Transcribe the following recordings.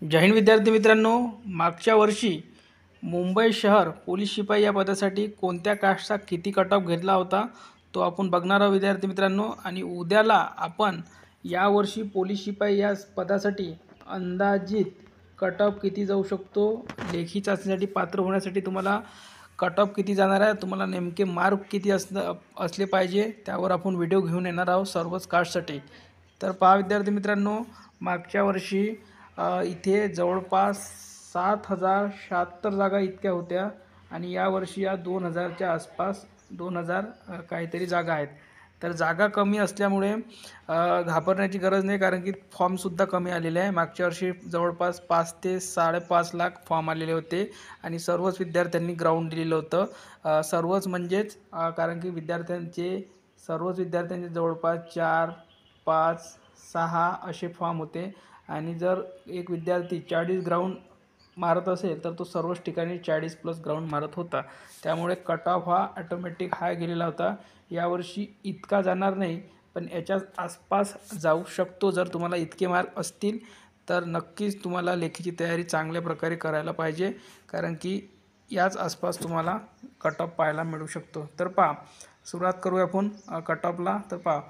जय हिंद विद्यार्थी मित्रांनो, मागच्या वर्षी मुंबई शहर पोलीस शिपाई या पदासाठी कोणत्या कास्टचा किती कट ऑफ घेतला होता तो आपण बघणार आहोत विद्यार्थी मित्रांनो। आणि उद्याला आपण यावर्षी पोलीस शिपाई या पदासाठी अंदाजित कट ऑफ किती जाऊ शकतो, लेखी चाचणीसाठी पात्र होण्यासाठी तुम्हाला कट ऑफ किती जाणार आहे, तुम्हाला नेमके मार्क किती असले पाहिजे त्यावर आपण व्हिडिओ घेऊन येणार आहोत सर्वच कास्टसाठी। तर पहा विद्यार्थी मित्रांनो, मागच्या वर्षी इथे जवळपास 7,076 जागा इतक्या होत्या आणि यावर्षी या 2,000च्या आसपास 2,000 काहीतरी जागा आहेत। तर जागा कमी असल्यामुळे घाबरण्याची गरज नाही, कारण की फॉर्मसुद्धा कमी आलेले आहे। मागच्या वर्षी जवळपास 5 ते 5.5 लाख फॉर्म आलेले होते आणि सर्वच विद्यार्थ्यांनी ग्राउंड दिलेलं होतं। सर्वच म्हणजेच कारण की सर्वच विद्यार्थ्यांचे जवळपास 4, 5, 6 असे फॉर्म होते आणि जर एक विद्यार्थी 40 ग्राउंड मारत असेल तर तो सर्वच ठिकाणी 40+ ग्राउंड मारत होता। त्यामुळे कट ऑफ हा ऑटोमॅटिक हाय गेलेला होता। यावर्षी इतका जाणार नाही, पण याच्या आसपास जाऊ शकतो। जर तुम्हाला इतके मार्क असतील तर नक्कीच तुम्हाला लेखीची तयारी चांगल्या प्रकारे करायला पाहिजे, कारण की याच आसपास तुम्हाला कट ऑफ पाहायला मिळू शकतो। तर पहा, सुरुवात करूया आपण कट ऑफला। तर पहा,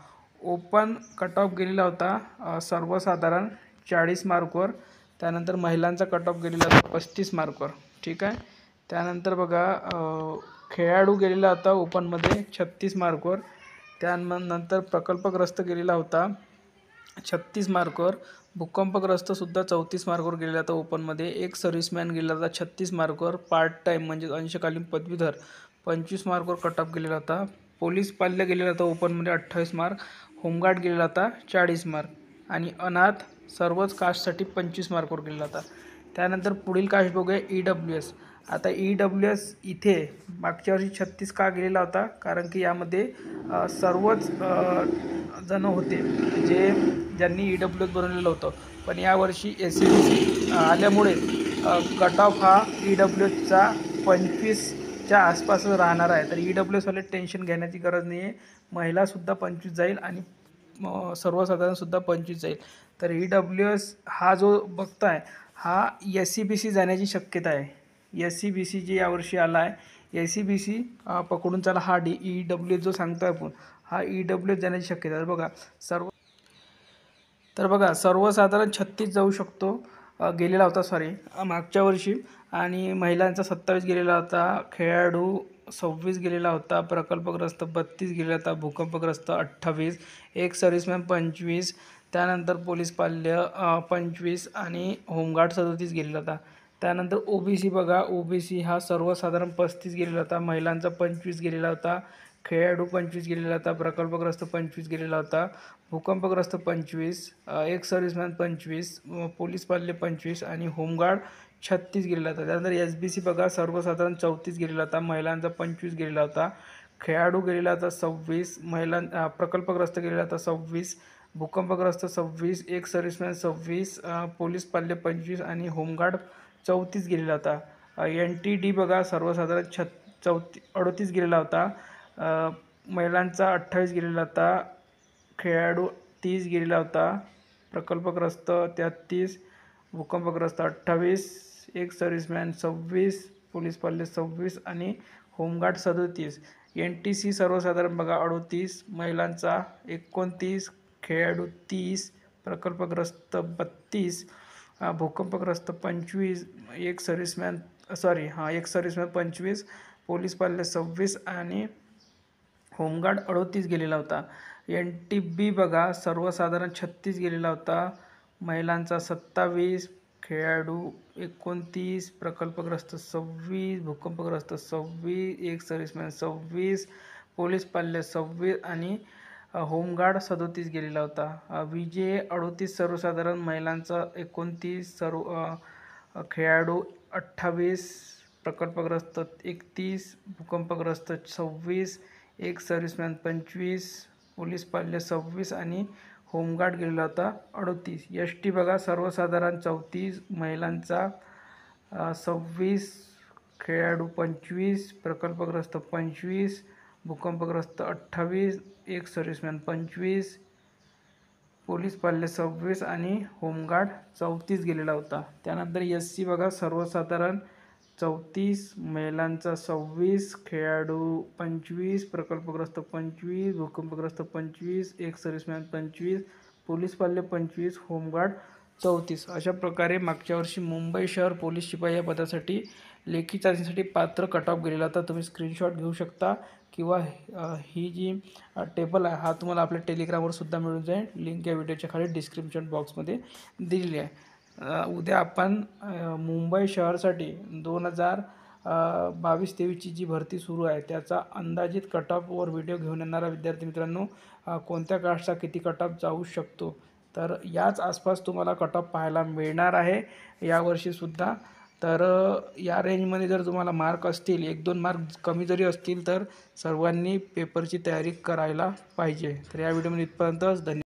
ओपन कट ऑफ गेलेला होता सर्वसाधारण 40 मार्कवर। त्यानंतर महिलांचा कट ऑफ गेलेला होता 35 मार्कवर, ठीक आहे। त्यानंतर बघा, खेळाडू गेलेला होता ओपनमध्ये 36 मार्कवर। त्यानंतर प्रकल्पग्रस्त गेलेला होता 36 मार्कवर। भूकंपग्रस्तसुद्धा 34 मार्कवर गेलेला होता ओपनमध्ये। एक सर्व्हिसमॅन गेलेला होता 36 मार्कवर। पार्ट टाईम म्हणजे अंशकालीन पदवीधर 25 मार्कवर कट ऑफ गेलेला होता। पोलीस पाल्य गेलेला होता ओपनमध्ये 28 मार्क। होमगार्ड गेलेला होता 40 मार्क आणि अनाथ सर्वच कास्टसाठी 25 मार्कवर गेलेला होता। त्यानंतर पुढील कास्ट बघूया EWS। आता EWS इथे मागच्या वर्षी 36 का गेलेला होता, कारण की यामध्ये सर्वच जण होते ज्यांनी EWS बनवलेलं होतं, पण यावर्षी SCBC आल्यामुळे कट ऑफ हा EWSचा 25च्या आसपासच राहणार आहे। तर EWSवाले टेन्शन घेण्याची गरज नाही आहे, महिलासुद्धा 25 जाईल आणि सर्वसाधारणसुद्धा 25 जाईल। तर EWS हा जो बघताय हा SCBC जाण्याची शक्यता आहे। SCBC जे यावर्षी आला आहे, SCBC पकडून चला, हा EWS जो सांगतो आपण हा EWS जाण्याची शक्यता आहे। बघा, सर्वसाधारण 36 जाऊ शकतो गेलेला होता मागच्या वर्षी, आणि महिलांचा 27 गेलेला होता। खेळाडू 26 गेलेला होता। प्रकल्पग्रस्त 32 गेलेला होता। भूकंपग्रस्त 28, एक सर्व्हिसमॅन 25, त्यानंतर पोलीस पाल्य 25 आणि होमगार्ड 37 गेलेला होता। त्यानंतर OBC बघा, OBC हा सर्वसाधारण 35 गेलेला होता। महिलांचा 25 गेलेला होता। खेळाडू 25 गेलेला होता। प्रकल्पग्रस्त 25 गेलेला होता। भूकंपग्रस्त 25, एक सर्व्हिसमॅन 25, पोलीस पाल्य 25 आणि होमगार्ड 36 गेलेला होता। त्यानंतर SBC बघा, सर्वसाधारण 34 गेलेला होता। महिलांचा 25 गेलेला होता। खेळाडू गेलेला होता 26, प्रकल्पग्रस्त गेलेला होता 26, भूकंपग्रस्त 26, एक सर्व्हिसमॅन 26, पोलीस पाल्य 25 आणि होमगार्ड 34 गेलेला होता। NTD बघा, सर्वसाधारण 38 गेलेला होता। महिलांचा 28 गेलेला होता। खेळाडू 30 गेलेला होता। प्रकल्पग्रस्त 33, भूकंपग्रस्त 28, एक सर्व्हिसमॅन 26, पोलीस पाल्य 26 आणि होमगार्ड 37। NTC सर्वसाधारण बघा 38, महिलांचा 29, खेळाडू 30, प्रकल्पग्रस्त 32, भूकंपग्रस्त 25, एक सर्व्हिसमॅन 25, पोलीस पाल्य 26 आणि होमगार्ड 38 गेलेला होता। NTB बघा, सर्वसाधारण 36 गेलेला होता। महिलांचा 27, खेळाडू 29, प्रकल्पग्रस्त 26, भूकंपग्रस्त 26, एक सर्व्हिसमॅन 26, पोलीस पाल्य 26 आणि होमगार्ड 37 गेलेला होता। VJ 38 सर्वसाधारण, महिलांचा 29, खेळाडू 28, प्रकल्पग्रस्त 31, भूकंपग्रस्त 26, एक सर्व्हिसमॅन 25, पोलीस पाल्य 26 आणि होमगार्ड गेलेला होता 38। ST बघा, सर्वसाधारण 34, महिलांचा 26, खेळाडू 25, प्रकल्पग्रस्त 25, भूकंपग्रस्त 28, एक सर्व्हिसमॅन 25, पोलीस पाल्य 26 आणि होमगार्ड 34 गेलेला होता. त्यानंतर SC बघा सर्वसाधारण 34, महिलांचा 26, खेळाडू 25, प्रकल्पग्रस्त 25, भूकंपग्रस्त 25, एक सर्व्हिसमॅन 25, पोलीस पाल्य 25, होमगार्ड 34. अशा प्रकारे मागच्या वर्षी मुंबई शहर पोलीस शिपाई या पदासाठी लेखी चाचणीसाठी पात्र कट ऑफ गेलेला होता. तुम्ही स्क्रीनशॉट घेऊ शकता किंवा ही जी टेबल आहे हा तुम्हाला आपल्या टेलिग्रामवर सुद्धा मिळून जाईल. लिंक या व्हिडिओच्या खाली डिस्क्रिप्शन बॉक्समध्ये दिलेली आहे. उद्या आपण मुंबई शहरासाठी 2022-23ची जी भरती सुरू आहे त्याचा अंदाजित कट ऑफवर व्हिडिओ घेऊन येणारा विद्यार्थी मित्रांनो, कोणत्या कास्टचा किती कट ऑफ जाऊ शकतो तर याच आसपास तुम्हाला कट ऑफ पाहायला मिळणार आहे यावर्षीसुद्धा. तर या रेंजमध्ये जर तुम्हाला मार्क असतील, 1-2 मार्क कमी जरी असतील तर सर्वांनी पेपरची तयारी करायला पाहिजे. तर या व्हिडिओमध्ये इथपर्यंतच. धन्यवाद.